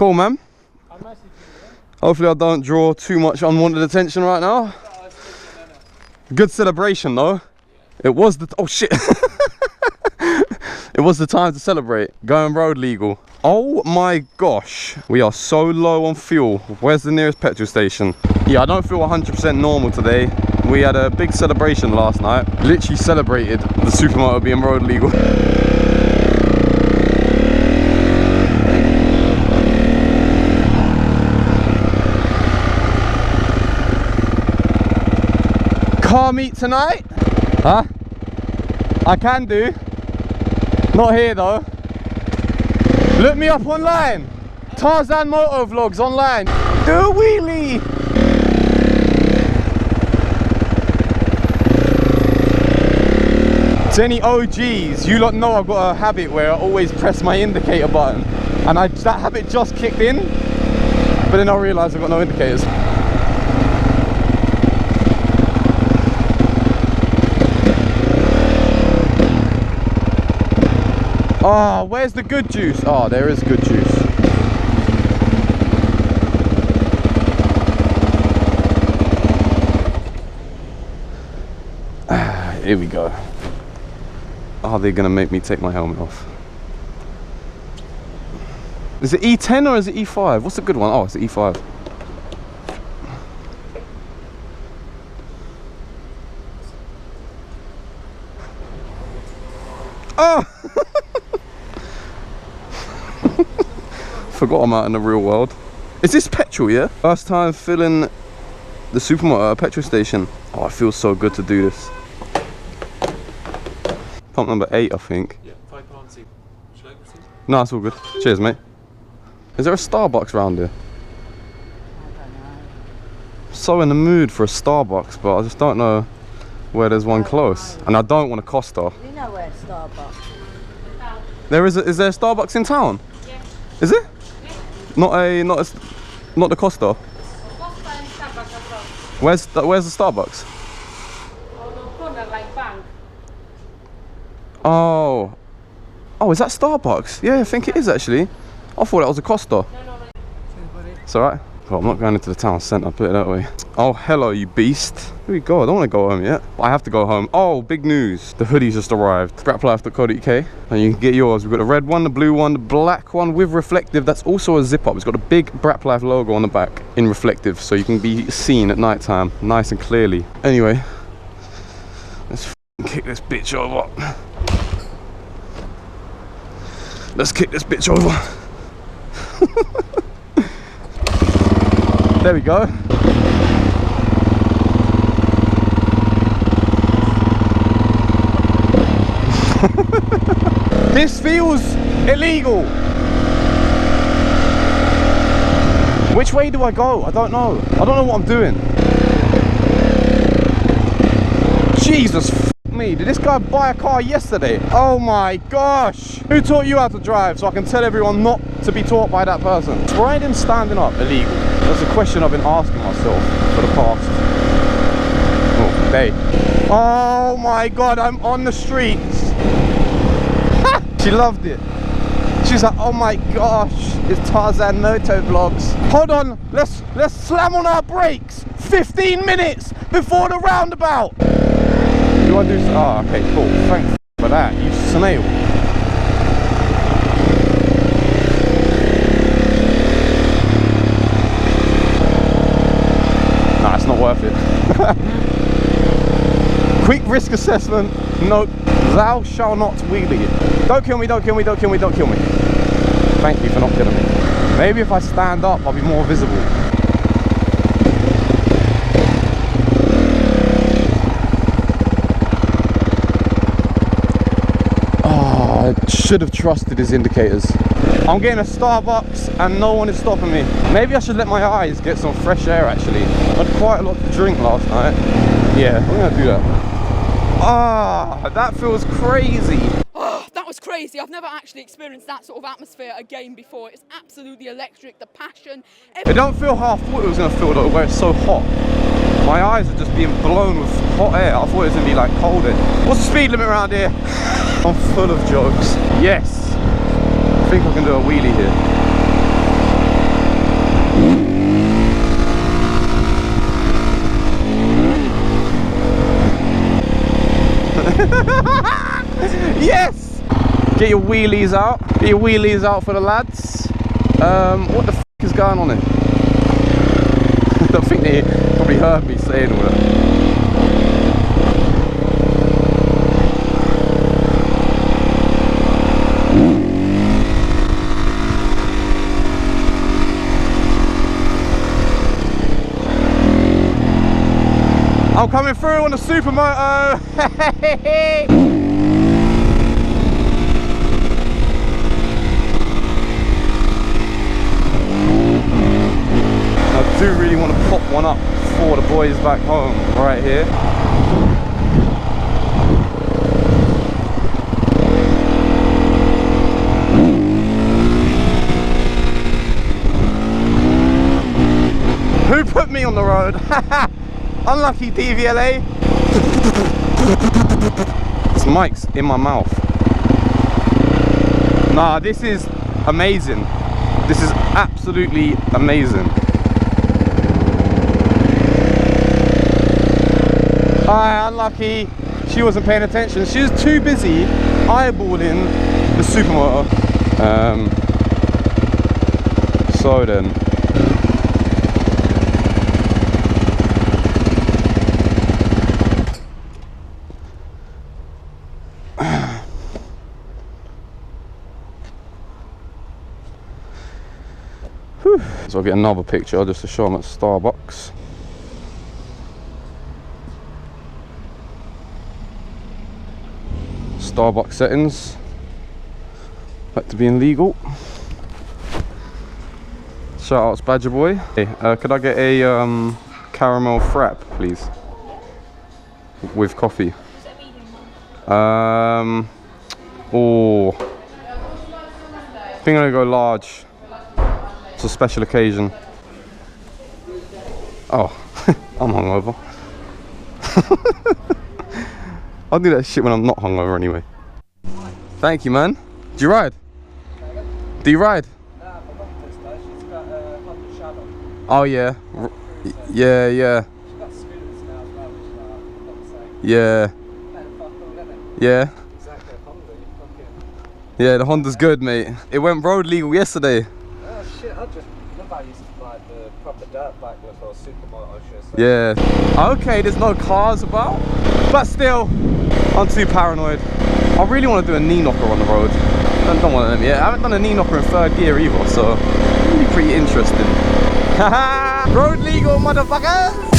Cool, man. Hopefully I don't draw too much unwanted attention right now. Good celebration though. It was the, oh shit. It was the time to celebrate. Going road legal. Oh my gosh. We are so low on fuel. Where's the nearest petrol station? Yeah, I don't feel 100% normal today. We had a big celebration last night. Literally celebrated the Supermoto being road legal. Car meet tonight? Huh? I can do. Not here though. Look me up online. Tarzan Motovlogs online. Do a wheelie. To any OGs, you lot know I've got a habit where I always press my indicator button. And that habit just kicked in. But then I realised I've got no indicators. Oh, where's the good juice? Oh, there is good juice. Here we go. Are they gonna make me take my helmet off? Is it E10 or is it E5? What's the good one? Oh, it's the E5. Oh! Forgot I'm out in the real world. Is this petrol, yeah? First time filling the Supermoto at a petrol station. Oh, it feels so good to do this. Pump number 8, I think. Yeah, £5. Should I see? No, it's all good. Cheers, mate. Is there a Starbucks around here? I don't know. So in the mood for a Starbucks, but I just don't know where there's one close. And I don't want a Costa. You know where Starbucks is? Is there a Starbucks in town? Yeah. Is it? Yeah. Not the Costa. Costa and Starbucks as well. Where's the Starbucks? On the corner like bank. Oh, is that Starbucks? Yeah, I think it is actually. I thought that was a Costa. No. It's alright. Well, I'm not going into the town centre, put it that way. Oh, hello, you beast. Here we go. I don't want to go home yet. I have to go home. Oh, big news. The hoodie's just arrived. Scraplife.co.uk. And you can get yours. We've got the red one, the blue one, the black one with reflective. That's also a zip up. It's got a big Brap Life logo on the back in reflective, so you can be seen at night time nice and clearly. Anyway, let's kick this bitch over. Let's kick this bitch over. There we go. This feels illegal. Which way do I go? I don't know. I don't know what I'm doing. Jesus f me. Did this guy buy a car yesterday? Oh my gosh. Who taught you how to drive so I can tell everyone not to be taught by that person? Is riding standing up illegal? That's a question I've been asking myself for the past day. Oh my god, I'm on the streets. She loved it. She's like, oh my gosh, it's Tarzan Motovlogs. Hold on, let's slam on our brakes. 15 minutes before the roundabout. You want to do? Oh, okay, cool. Thanks for that, you snail. Nah, it's not worth it. Quick risk assessment. Nope. Thou shall not wheelie it. Don't kill me, don't kill me, don't kill me, don't kill me. Thank you for not killing me. Maybe if I stand up, I'll be more visible. Oh, I should have trusted his indicators. I'm getting a Starbucks and no one is stopping me. Maybe I should let my eyes get some fresh air actually. I had quite a lot to drink last night. Yeah, we're gonna do that. Ah, that feels crazy. Oh, that was crazy. I've never actually experienced that sort of atmosphere again before. It's absolutely electric, the passion. It don't feel how I thought it was going to feel though, where it's so hot. My eyes are just being blown with hot air. I thought it was going to be like cold air. What's the speed limit around here? I'm full of jokes. Yes. I think I can do a wheelie here. Yes! Get your wheelies out. Get your wheelies out for the lads. What the f is going on here? I think they probably heard me saying all that. I'm coming through on the Supermoto. I do really want to pop one up for the boys back home right here. Who put me on the road? Unlucky DVLA. This mic's in my mouth. Nah, this is amazing. This is absolutely amazing. Hi, unlucky. She wasn't paying attention. She was too busy eyeballing the Supermoto. So then. So I'll get another picture just to show them at Starbucks. Starbucks settings. Back to being legal. Shout outs Badger Boy. Hey, could I get a caramel frap, please? With coffee. Oh, I think I'm gonna go large. It's a special occasion. Oh, I'm hungover. I'll do that shit when I'm not hungover anyway. Thank you, man. Do you ride? Do you ride? Oh yeah. Yeah, yeah. Yeah. Yeah. Yeah, the Honda's good, mate. It went road legal yesterday. Oh shit, I just love how you used to like the proper dirt bike with or Supermoto shit. So. Yeah. Okay, there's no cars about, but still, I'm too paranoid. I really want to do a knee knocker on the road. I don't want them yet. I haven't done a knee knocker in third gear either, so it'll be pretty interesting. Haha! Road legal, motherfuckers!